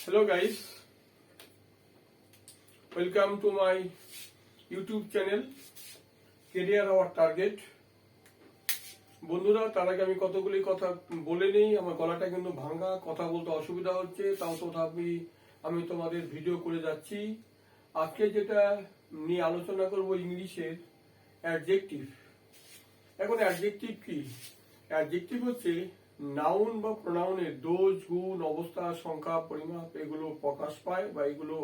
Hello guys, welcome to my YouTube channel Career Our Target। বন্ধুরা, তার আগে আমি কতগুলি কথা বলে নেই। আমার গলাটা কিন্তু ভাঙা, কথা বলতে অসুবিধা হচ্ছে, তাও তথাপি আমি তোমাদের ভিডিও করে যাচ্ছি। আজকে যেটা নিয়ে আলোচনা করব ইংলিশের অ্যাডজেক্টিভ। এখন অ্যাডজেক্টিভ কি? অ্যাডজেক্টিভ হচ্ছে নাউন বা প্রোনাউনের দোষ, গুণ, অবস্থা, সংখ্যা, পরিমাপ এগুলো প্রকাশ পায় বা এগুলো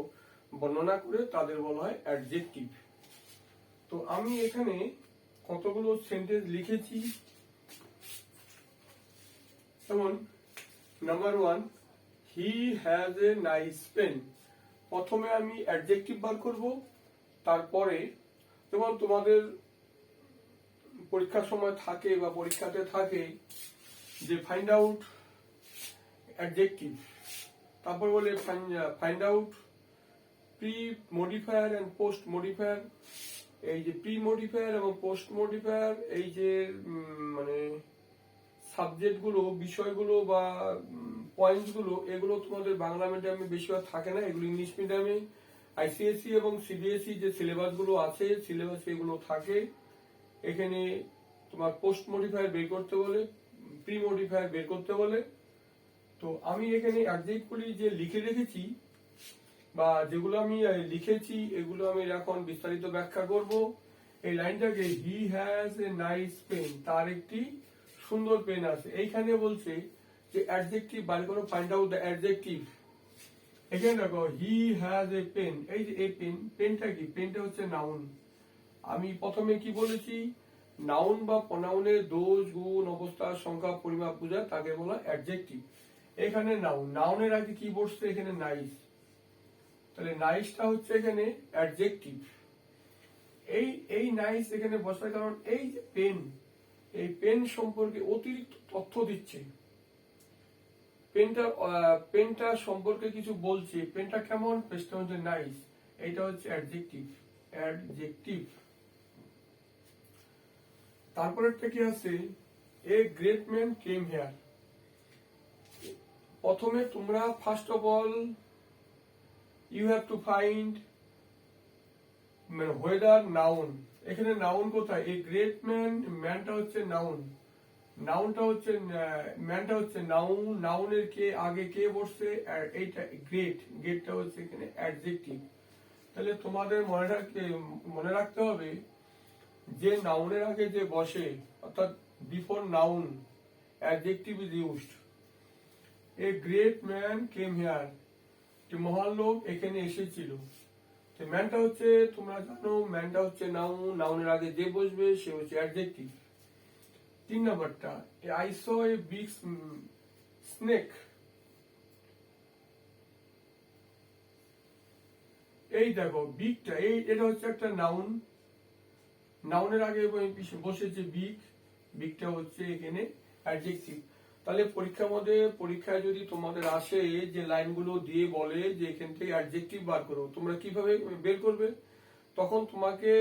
বর্ণনা করে তাদের বলা হয় অ্যাডজেক্টিভ। তো আমি এখানে কতগুলো সেন্টেন্স লিখেছি। যেমন number 1, he has a nice pen. প্রথমে আমি অ্যাডজেক্টিভ বার করব, তারপরে যেমন তোমাদের পরীক্ষার সময় থাকে বা পরীক্ষাতে থাকে যে ফাইন্ড আউট অ্যাডজেক্টিভ, তারপর বলে find out pre modifier and post modifier. এই যে প্রি মডিফায়ার এবং পোস্ট মডিফায়ার, এই যে মানে সাবজেক্টগুলো, বিষয়গুলো বা পয়েন্টসগুলো, এগুলো তোমাদের বাংলা মিডিয়ামে বেশিরভাগ থাকে না, এগুলো ইংলিশ মিডিয়ামে আইসিএসসি এবং সিবিএসই যে সিলেবাসগুলো আছে সিলেবাস এগুলো থাকে। এখানে তোমার পোস্ট মডিফায়ার বের করতে বলে, প্রি মডিফায়ার বের করতে বলে। তো আমি এখানে অ্যাডজেক্টগুলি যে লিখে রেখেছি বা যেগুলো আমি লিখেছি এগুলো আমি এখন বিস্তারিত ব্যাখ্যা করব। এই লাইনটাকে he has a nice pen, তার একটি সুন্দর পেন আছে। এইখানে বলছে যে অ্যাডজেক্টিভ বার করো, ফাইন্ড আউট দ্য অ্যাডজেক্টিভ। এখানে দেখো হি হ্যাজ এ পেন, এই যে এই পেন, পেনটা কি? পেনটা হচ্ছে নাউন। আমি প্রথমে কি বলেছি? নাউন বা প্রোনাউনের দোষ, গুণ, অবস্থা, সংখ্যা, পরিমাপ বোঝায় তাকে বলা অ্যাডজেক্টিভ। এখানে নাউন, নাউনের আগে কি বসছে? এখানে নাইস। তাহলে নাইসটা হচ্ছে এখানে অ্যাডজেক্টিভ। এই নাইস এখানে বসার কারণ এই যে পেন, এই পেন সম্পর্কে অতিরিক্ত তথ্য দিচ্ছে। পেনটা সম্পর্কে কিছু বলছে। পেনটা কেমন? পেনটা হচ্ছে নাইস, এইটা হচ্ছে অ্যাডজেক্টিভ। অ্যাডজেক্টিভ। তারপরেরটা কি আছে? A great man came here. প্রথমে তোমরা first of all you have to find whether noun. এখানে নাউন কোথায়? এই গ্রেট ম্যান, ম্যানটা হচ্ছে নাউন, নাউনটা হচ্ছে ম্যানটা হচ্ছে নাউন, নাউনের কে আগে কে বসছে? এইটা গ্রেট, গ্রেটটা হচ্ছে এখানে অ্যাডজেক্টিভ। তাহলে তোমাদের মনে রাখতে হবে যে নাউনের আগে যে বসে, অর্থাৎ before noun adjective is used. A great man came here, মহান লোক এখানে এসেছিল। ম্যানটা হচ্ছে, তোমরা জানো ম্যানটা হচ্ছে নাউন, নাউনের আগে যে বসবে সে হচ্ছে অ্যাডজেক্টিভ। 3 নম্বরটা, I saw a big snake. এই দেখো বিগটা, এটা হচ্ছে একটা নাউন, নাউনের আগে বসেছে বিগ, বিগটা হচ্ছে এখানে অ্যাডজেক্টিভ। তাহলে পরীক্ষায় যদি তোমাদের আসে যে লাইনগুলো দিয়ে বলে যে এখান থেকে অ্যাডজেক্টিভ বার করো, তোমরা কিভাবে বের করবে? তখন তোমাকে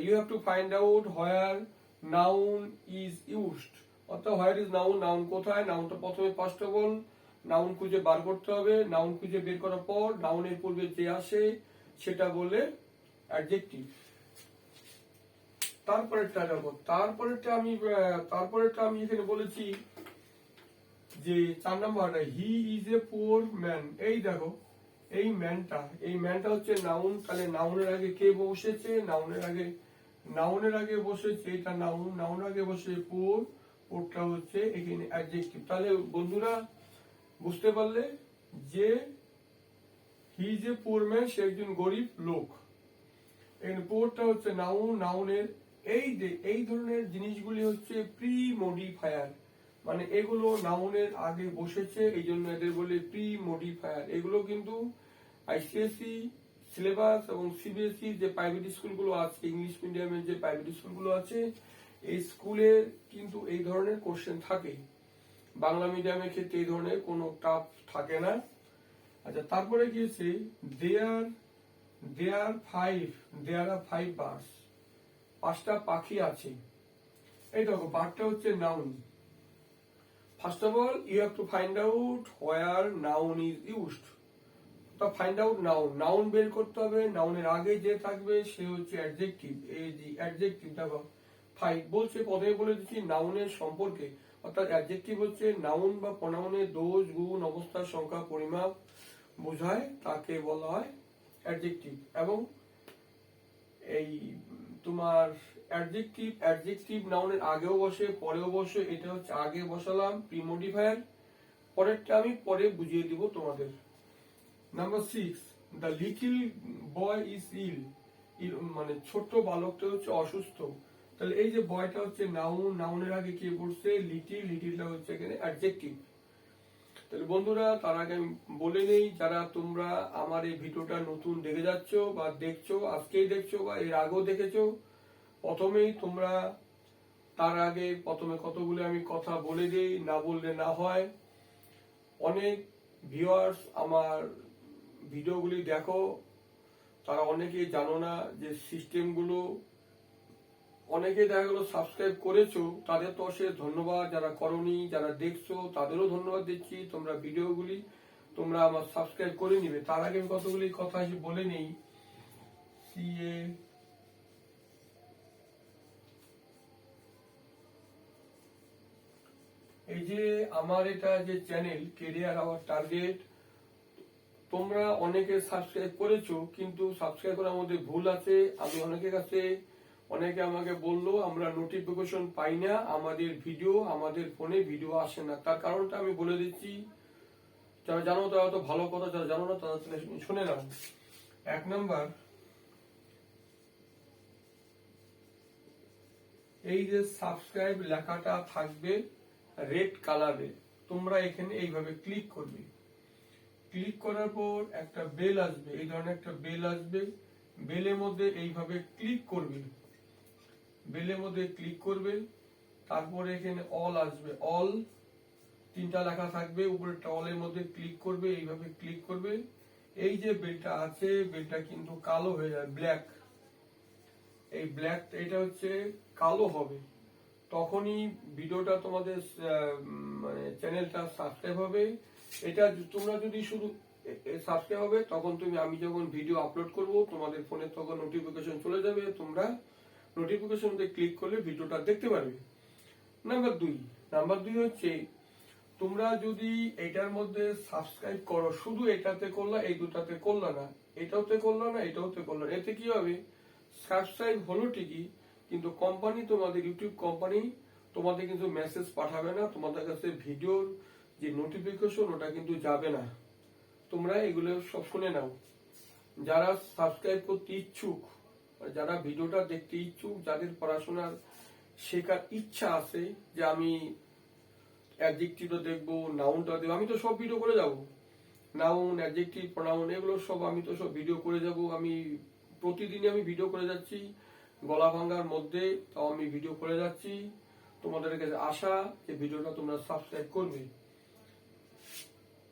you have to find out where noun is used. অর্থাৎ হোয়ার ইজ নাউন, নাউন কোথায়? নাউনটা প্রথমে ফার্স্ট অফ অল নাউন খুঁজে বার করতে হবে। নাউন খুঁজে বের করার পর নাউনের পূর্বে যে আসে সেটা বলে অ্যাডজেক্টিভ। তারপরেরটা দেখো, তারপরেরটা আমি এখানে বলেছি যে 4 নম্বরটা, হি ইজ এ পুয়ার ম্যান। এই দেখো এই ম্যানটা হচ্ছে নাউন। তাহলে নাউনের আগে কে বসেছে? নাউনের আগে বসেছে এটা নাউন, নাউনের আগে বসে পুয়ার, পুয়ারটা হচ্ছে এখানে অ্যাডজেক্টিভ। তাহলে বন্ধুরা বুঝতে পারলে যে he is a poor man, সে একজন গরিব লোক। এখানে পুয়ারটা হচ্ছে নাউন, নাউনের এই ধরনের জিনিসগুলি হচ্ছে প্রি মডিফায়ার, মানে এগুলো নাউনের আগে বসেছে, এই জন্য এদের বলে প্রি মডিফায়ার। এগুলো কিন্তু আইসিএসসি সিলেবাস এবং সিবিএসই যে প্রাইভেট স্কুলগুলো আছে, ইংলিশ মিডিয়ামের যে প্রাইভেট স্কুলগুলো আছে, এই স্কুলে কিন্তু এই ধরনের কোশ্চেন থাকে। বাংলা মিডিয়ামের ক্ষেত্রে এই ধরনের কোনো টাফ থাকে না। আচ্ছা, তারপরে গিয়েছে দেয়ার আর 5 বার্ডস, 5টা পাখি আছে। এই দেখো বার্ডটা হচ্ছে noun, First of all, you have to find out where noun is used. তো ফাইন্ড আউট নাউন বের করতে হবে। নাউনের আগে যে থাকবে সে হচ্ছে অ্যাডজেক্টিভ। এই যে অ্যাডজেক্টিভ দেখো ফাইভ বলছে, প্রথমে বলে দিচ্ছি নাউনের সম্পর্কে, অর্থাৎ অ্যাডজেক্টিভ হচ্ছে নাউন বা প্রনাউনের দোষ গুণ অবস্থার সংখ্যা পরিমাপ বোঝায়, তাকে বলা হয় অ্যাডজেক্টিভ। এবং এই তোমার অ্যাডজেক্টিভ নাউনের আগেও বসে পরেও বসে, এটা হচ্ছে আগে বসালাম প্রিমোডিফায়ার, পরেরটা আমি পরে বুঝিয়ে দিব তোমাদের। Number 6, the little boy is ill, মানে ছোট্ট বালকটা হচ্ছে অসুস্থ। তাহলে এই যে বয়টা হচ্ছে নাউন, নাউনের আগে কি পড়ছে লিটিলটা হচ্ছে এখানে অ্যাডজেক্টিভ। তাহলে বন্ধুরা তার আগে আমি বলে নেই, যারা তোমরা আমার এই ভিডিওটা নতুন দেখে যাচ্ছ বা দেখছো, আজকেই দেখছো বা এর আগেও দেখেছো, প্রথমেই তোমরা তার আগে প্রথমে কতগুলো আমি কথা বলে দিই, না বললে না হয়। অনেক ভিউয়ার্স আমার ভিডিওগুলি দেখো, তারা অনেকেই জানো না যে সিস্টেমগুলো, অনেকে দেখা গেলো সাবস্ক্রাইব করেছো, তাদের তো অশেষ ধন্যবাদ। যারা করনি, যারা দেখছো তাদেরও ধন্যবাদ দিচ্ছি। তোমরা ভিডিওগুলি তোমরা আমার সাবস্ক্রাইব করে নিবে। তার আগে আমি কতগুলি কথা বলে নেই। এই যে আমার এটা যে চ্যানেল কেরিয়ার আওয়ার টার্গেট, তোমরা অনেকে সাবস্ক্রাইব করেছো, কিন্তু সাবস্ক্রাইব করার মধ্যে ভুল আছে। আমি অনেকের কাছে, অনেকে আমাকে বললো আমরা নোটিফিকেশন পাই না, আমাদের ফোনে ভিডিও আসে না। তার কারণটা আমি বলে দিচ্ছি, যারা জানো তারা তো ভালো কথা, যারা জানো না তারা শুনে নাও। 1 নাম্বার, এই যে সাবস্ক্রাইব লেখাটা থাকবে রেড কালারে, তোমরা এখানে এইভাবে ক্লিক করবে। ক্লিক করার পর একটা বেল আসবে, এই ধরনের একটা বেল আসবে। বেলের মধ্যে এইভাবে ক্লিক করবে, বেলের মধ্যে ক্লিক করবে। তারপরে এখানে অল আসবে, অল 3টা লেখা থাকবে, উপরে অলের মধ্যে ক্লিক করবে, এইভাবে ক্লিক করবে। এই যে বেলটা আছে, বেলটা কিন্তু কালো হয়ে যায়, ব্ল্যাক। এই ব্ল্যাক, এটা হচ্ছে কালো হবে, তখনই ভিডিওটা তোমাদের মানে চ্যানেলটা সাবস্ক্রাইব হবে। এটা তোমরা যদি শুধু সাবস্ক্রাইব হবে, তখন আমি যখন ভিডিও আপলোড করব তোমাদের ফোনে তখন নোটিফিকেশন চলে যাবে, তোমরা নোটিফিকেশন ক্লিক করলে ভিডিওটা দেখতে পারবে। নাম্বার 2 হচ্ছে, তোমরা যদি এটার মধ্যে সাবস্ক্রাইব করো, শুধু এটাতে করলা, এই দুটাতে করলা না, এটাতে করলা না, এটাতে করলা, এতে কি হবে, সাবস্ক্রাইব হলো ঠিকই, কিন্তু কোম্পানি, তোমাদের ইউটিউব কোম্পানি তোমাদের কিন্তু মেসেজ পাঠাবে না, তোমাদের কাছে ভিডিওর যে নোটিফিকেশন ওটা কিন্তু যাবে না। তোমরা এগুলো সব শুনে নাও। যারা সাবস্ক্রাইব করতে ইচ্ছুক, যারা ভিডিওটা দেখতে ইচ্ছুক, যাদের পড়াশোনার শেখার ইচ্ছা আছে যে আমি অ্যাডজেক্টিভটা দেখবো, নাউনটা দেখবো, আমি তো সব ভিডিও করে যাব, নাউন, অ্যাডজেক্টিভ, প্রনাউন, এগুলো সব আমি তো সব ভিডিও করে যাব। আমি প্রতিদিনই আমি ভিডিও করে যাচ্ছি, গলা ভাঙার মধ্যে তাও আমি ভিডিও করে যাচ্ছি। তোমাদের কাছে আশা যে ভিডিওটা তোমরা সাবস্ক্রাইব করবে।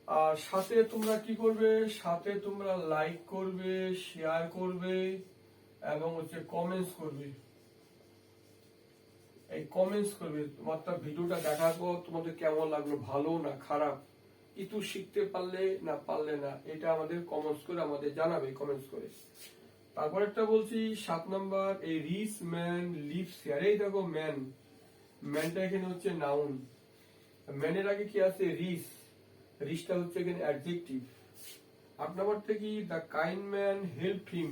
আর সাথে তোমরা কি করবে, সাথে তোমরা লাইক করবে, শেয়ার করবে এবং হচ্ছে কমেন্টস করবে। এই কমেন্টস করবে, তোমার ভিডিওটা দেখার পর তোমাদের কেমন লাগলো, ভালো না খারাপ, কিছু শিখতে পারলে না পারলে না, এটা আমাদের কমেন্টস করে আমাদের জানাবে, কমেন্টস করে। তারপর একটা বলছি 7 নাম্বার, এই রিচ ম্যান লিভস হিয়ার। এই দেখো ম্যান, ম্যানটা এখানে হচ্ছে নাউন, ম্যানের আগে কি আছে রিচ, রিচটা হচ্ছে এখানে অ্যাডজেক্টিভ। 8 নাম্বারটা কি, the kind man help him,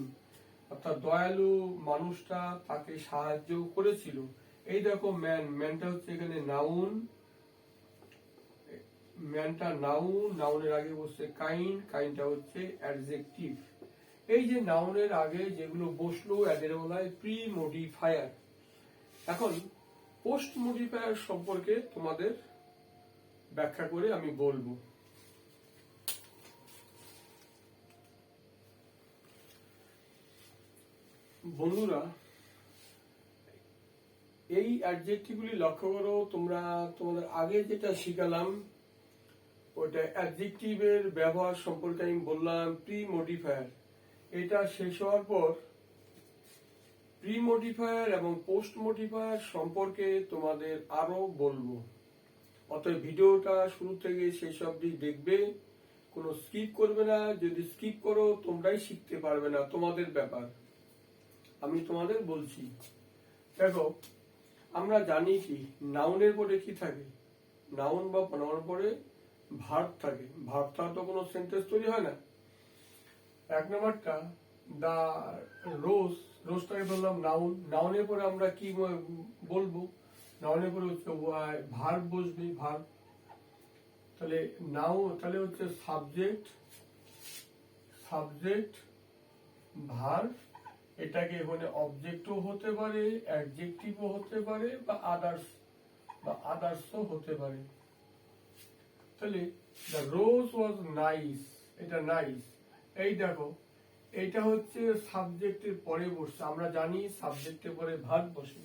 অর্থাৎ দয়ালু মানুষটা তাকে সাহায্য করেছিল। এই দেখো ম্যান, ম্যানটা হচ্ছে এখানে নাউন, ম্যানটা নাউন, নাউনের আগে বসছে কাইন্ড, কাইন্ডটা হচ্ছে অ্যাডজেক্টিভ। এই যে নাউনের আগে যেগুলো বসলো এদের বলা হয় প্রি মডিফায়ার। এখন পোস্ট মডিফায়ার সম্পর্কে তোমাদের ব্যাখ্যা করে আমি বলবো। বন্ধুরা, এই অ্যাডজেক্টিভগুলি লক্ষ্য করো, তোমরা তোমাদের আগে যেটা শিখালাম ওটা অ্যাডজেক্টিভের ব্যবহার সম্পর্কে আমি বললাম প্রি মডিফায়ার। এটা শেষ হওয়ার পর প্রি মডিফায়ার এবং পোস্ট মডিফায়ার সম্পর্কে তোমাদের আরো বলবো। অতএব ভিডিওটা শুরু থেকে শেষ অবধি দেখবে, কোনো স্কিপ করবে না। যদি স্কিপ করো তোমরাই শিখতে পারবে না, তোমাদের ব্যাপার, আমি তোমাদের বলছি। দেখো, আমরা জানি কি নাউনের পরে কি থাকে, নাউন বা প্রোনাউনের পরে ভার্ব থাকে। ভার্ব ছাড়া তো কোনো সেন্টেন্স তৈরি হয় না। এক নম্বরটা দা রোজ, রোজটাকে বললাম নাউন। নাউনের পরে আমরা কি বলবো, নাউনের পরে হচ্ছে ভার্ব বসবে, ভার্ব। তাহলে নাউন তাহলে হচ্ছে সাবজেক্ট, সাবজেক্ট ভার্ব, এটাকে মানে অবজেক্টও হতে পারে, অ্যাডজেক্টিভও হতে পারে, বা আদার্সও হতে পারে। তাহলে দ্য রোজ ওয়াজ নাইস, এটা নাইস। এই দেখো, এইটা হচ্ছে সাবজেক্টের পরে বসছে। আমরা জানি সাবজেক্টের পরে ভার্ব বসে,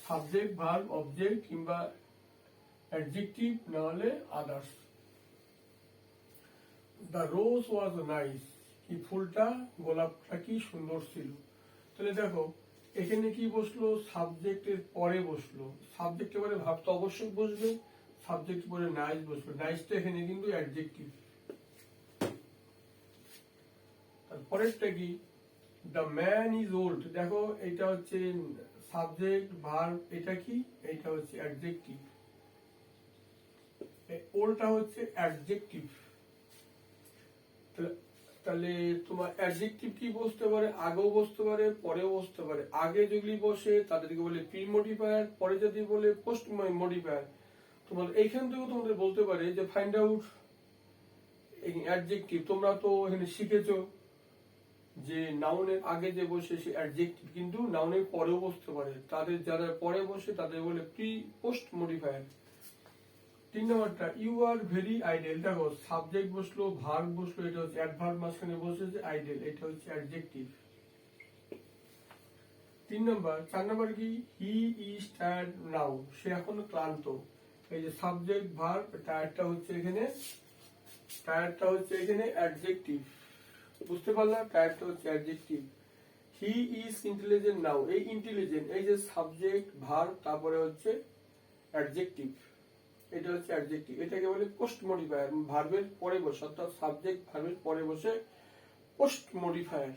সাবজেক্ট ভার্ব অবজেক্ট কিংবা অ্যাডজেক্টিভ না হলে others. The rose was nice, কি ফুলটা, গোলাপটা কি সুন্দর ছিল। তাহলে দেখো এখানে কি বসলো, সাবজেক্টের পরে বসলো। সাবজেক্টের পরে ভার্ব তো অবশ্যই বসবে, সাবজেক্ট পরে নাইস বসলো। নাইসটা এখানে কিন্তু অ্যাডজেক্টিভ। তারপরেরটা কি, দ্য ম্যান ইজ ওল্ড। দেখো এটা হচ্ছে সাবজেক্ট ভার্ব, এটা কি, এটা হচ্ছে অ্যাডজেক্টিভ। ওল্ডটা হচ্ছে অ্যাডজেক্টিভ। তাহলে তোমার অ্যাডজেক্টিভ কি বসতে পারে, আগেও বসতে পারে, পরেও বসতে পারে। আগে যেগুলি বসে তাদেরকে বলে প্রি মডিফায়ার, পরে যদি বলে পোস্ট মডিফায়ার। তোমার এইখান থেকেও তোমাদের বলতে পারে যে ফাইন্ড আউট অ্যাডজেক্টিভ। তোমরা তো এখানে শিখেছো যে নাউনের আগে যে বসে সে অ্যাডজেক্টিভ, কিন্তু নাউনের পরেও বসতে পারে। তাদের যারা পরে বসে তাদের বলে প্রি পোস্ট মডিফায়ার। 3 নম্বরটা ইউ আর ভেরি আইডেল। দেখো সাবজেক্ট বসলো, ভার্ব বসলো, এটা হচ্ছে অ্যাডভার্ব, মাঝখানে বসেছে আইডেল, এটা হচ্ছে অ্যাডজেক্টিভ। 3 নম্বর। 4 নম্বর কি, হি ইজ টায়ার্ড নাও, সে এখন ক্লান্ত। এই যে সাবজেক্ট ভার্ব, টায়ার্ডটা হচ্ছে এখানে, টায়ার্ডটা হচ্ছে এখানে অ্যাডজেক্টিভ। বুঝতে পারলাম, টায়ার্ডটা হচ্ছে অ্যাডজেক্টিভ। হি ইজ ইন্টেলিজেন্ট নাও, এই ইন্টেলিজেন্ট, এই যে সাবজেক্ট ভার্ব তারপরে হচ্ছে অ্যাডজেক্টিভ, এটা হচ্ছে অ্যাডজেক্টিভ। এটাকে বলে পোস্ট মডিফায়ার, ভার্বের পরে বসে, অর্থাৎ সাবজেক্ট ভার্বের পরে বসে post modifier.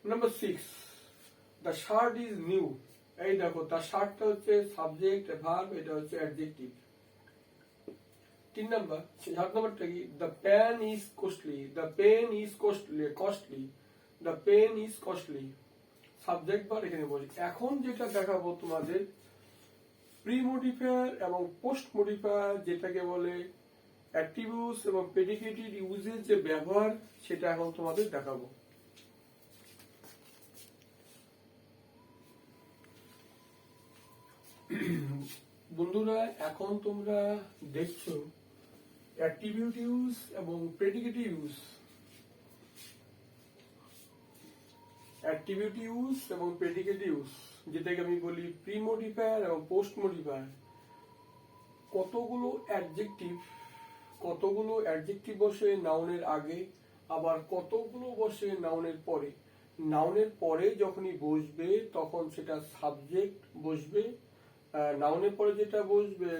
Number 6, the shirt is new. এই দেখো দ্য শার্টটা হচ্ছে সাবজেক্ট ভার্ব, এটা হচ্ছে অ্যাডজেক্টিভ। 3 নাম্বার। 7 নাম্বারটা কি, the pen is costly, the pen is costly, costly, the pen is costly, subject verb এখানে বলি। এখন যেটা দেখাবো তোমাদের প্রি মডিফায়ার এবং পোস্ট মডিফায়ার, যেটাকে বলে অ্যাট্রিবিউটস এবং প্রেডিকেটেড ইউজের যে ব্যবহার, সেটা এখন তোমাদের দেখাবো। বন্ধুরা এখন তোমরা দেখছো অ্যাট্রিবিউট ইউজ এবং প্রেডিকেটেড ইউজ। অ্যাট্রিবিউট ইউজ এবং প্রেডিকেট ইউজ, যেটাকে আমি বলি প্রি মডিফায়ার এবং পোস্ট মডিফায়ার। কতগুলো অ্যাডজেক্টিভ বসে নাউনের আগে, আবার কতগুলো বসে নাউনের পরে। নাউনের পরে যখনই বসবে তখন সেটা সাবজেক্ট বসবে। নাউনের পরে যেটা বসবে,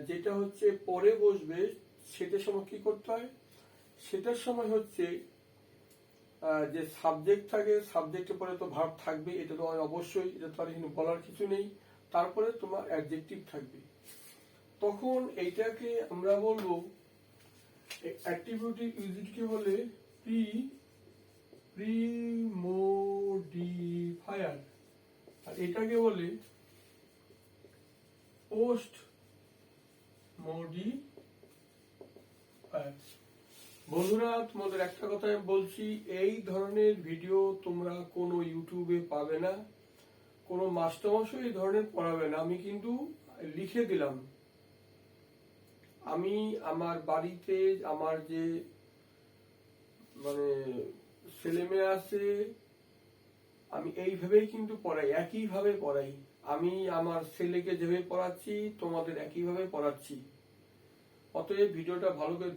যেটা হচ্ছে পরে বসবে, সেটার সময় কি করতে হয়, সেটার সময় হচ্ছে যে সাবজেক্ট থাকে, সাবজেক্টের পরে তো ভার্ব থাকবে, এটা তো অবশ্যই, এটা তো আর এখানে বলার কিছু নেই। তারপরে তোমার অ্যাডজেক্টিভ থাকবে। তখন এইটাকে আমরা বলবো অ্যাট্রিবিউটিভ ইউজকে বলে প্রিমোডিফায়ার, আর এটাকে বলে পোস্ট মডিফায়ার। বন্ধুরা তোমাদের একটা কথা বলছি, এই ধরনের ভিডিও তোমরা কোনো ইউটিউবে পাবে না, কোনো মাস্টারমশাই এই ধরনের পড়াবে না। আমি কিন্তু লিখে দিলাম, আমি আমার বাড়িতে আমার যে মানে ছেলে মেয়ে আছে, আমি এইভাবেই কিন্তু পড়াই, একইভাবে পড়াই। আমি আমার ছেলেকে যেভাবে পড়াচ্ছি তোমাদের একইভাবে পড়াচ্ছি। অতএব ভিডিওটা ভালো করে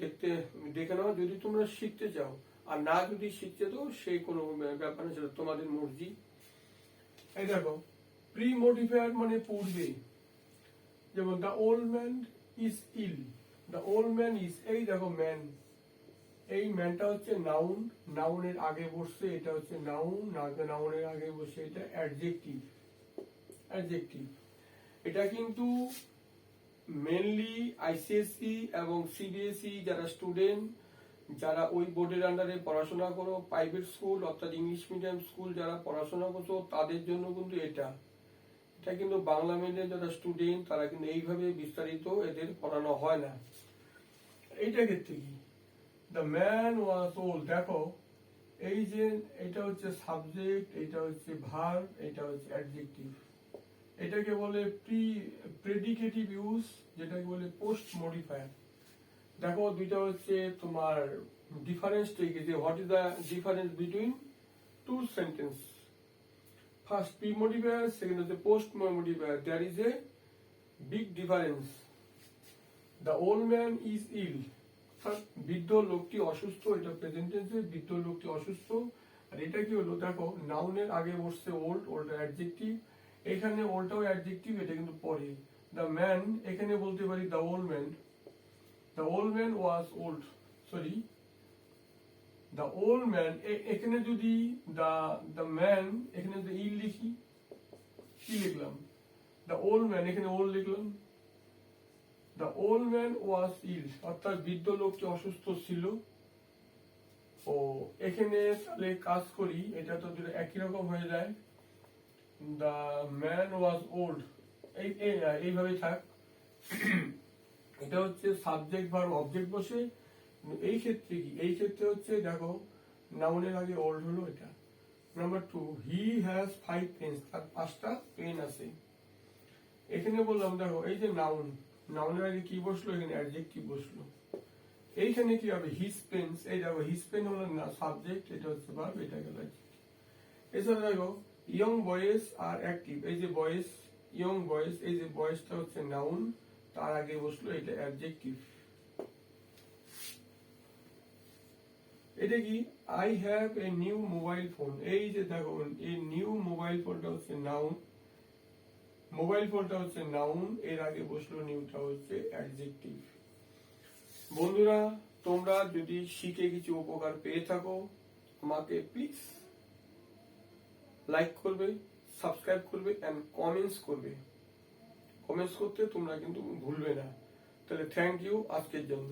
দেখে নাও যদি তোমরা শিখতে চাও, আর না যদি শিখতে তো সেই কোনো ব্যাপার না, সেটা তোমাদের মর্জি। এই দেখো প্রি মডিফায়ার মানে পূর্বে, যেমন the old man is ill, the old man is, এই দেখো ম্যান, এই ম্যানটা হচ্ছে নাউন, নাউনের আগে বসছে এটা হচ্ছে নাউন, নাউনের আগে বসে এটা অ্যাডজেক্টিভ, অ্যাডজেক্টিভ। এটা কিন্তু মেনলি আইসিএসসি এবং সিবিএসই যারা স্টুডেন্ট, যারা ওই বোর্ডের আন্ডারে পড়াশোনা করো, প্রাইভেট স্কুল অর্থাৎ ইংলিশ মিডিয়াম স্কুল যারা পড়াশোনা করছো তাদের জন্য কিন্তু এটা কিন্তু বাংলা মিডিয়াম যারা স্টুডেন্ট তারা কিন্তু এইভাবে বিস্তারিত এদের পড়ানো হয় না। এইটা ক্ষেত্রে কি, দ্য ম্যান ওয়াজ ওল্ড, দেখো এই যে এটা হচ্ছে সাবজেক্ট, এটা হচ্ছে ভার্ব, এটা হচ্ছে অ্যাডজেক্টিভ। এটাকে বলে প্রেডিকেটিভ ইউজ, যেটাকে বলে পোস্ট মডিফায়ার। দেখো দুইটা হচ্ছে তোমার ডিফারেন্স ঠিক আছে, what is the difference between two sentence? First pre modifier, second হচ্ছে post modifier. There is a big difference. The old man is ill, বৃদ্ধ লোকটি অসুস্থ, এটা প্রেজেন্ট টেন্সে, বৃদ্ধ লোকটি অসুস্থ। আর এটা কি হলো, দেখো নাউনের আগে বসছে ওল্ড, ওল্ড অ্যাডজেক্টিভ, এখানে ওল্ডটাও অ্যাডজেক্টিভ, এটা কিন্তু পরে। দ্য ম্যান, এখানে বলতে পারি the old man, the old man was old, sorry the old man, এখানে যদি দ্য ম্যান এখানে যদি ইল লিখি, কি লিখলাম? দ্য ওল্ড ম্যান, এখানে ওল্ড লিখলাম। দ্য ওল্ড ম্যান ওয়াজ ইল, অর্থাৎ বৃদ্ধ লোকটি অসুস্থ ছিল। ও এখানে তাহলে কাজ করি, এটা তো দুটো একই রকম হয়ে যায়। দ্য ম্যান ওয়াজ ওল্ড, এইভাবে থাক। এটা হচ্ছে সাবজেক্ট ভার্ব অবজেক্ট বসে। এই ক্ষেত্রে কি, এই ক্ষেত্রে হচ্ছে দেখো নাউনের আগে ওল্ড হলো এটা। নাম্বার 2, হি হ্যাজ 5 পেন্স, তার 5টা পেন আছে। এখানে বললাম দেখো এই যে নাউন, নাউনের আগে কি বসলো, এখানে অ্যাডজেক্টিভ বসলো। এইখানে কি হবে, হিজ পেন্স, এই দেখো হিজ পেন হলো না সাবজেক্ট, এটা হচ্ছে ভার্ব, এটা গেল অ্যাডজেক্টিভ। এছাড়া দেখো ইয়ং বয়েজ আর অ্যাক্টিভ, এই যে বয়েজ, ইয়ং বয়েজ, এই যে বয়েজটা হচ্ছে নাউন, তার আগে বসলো এটা অ্যাডজেক্টিভ। এটা কি, I have a new mobile phone, এই যে দেখো এই নিউ মোবাইল ফোনটা হচ্ছে নাউন, মোবাইল ফোনটা হচ্ছে নাউন, এর আগে বসলো নিউটা হচ্ছে অ্যাডজেক্টিভ। বন্ধুরা, তোমরা যদি শিখে কিছু উপকার পেয়ে থাকো, আমাকে প্লিজ লাইক করবে, সাবস্ক্রাইব করবে এন্ড কমেন্টস করবে। কমেন্টস করতে তোমরা কিন্তু ভুলবে না। তাহলে থ্যাংক ইউ আজকের জন্য।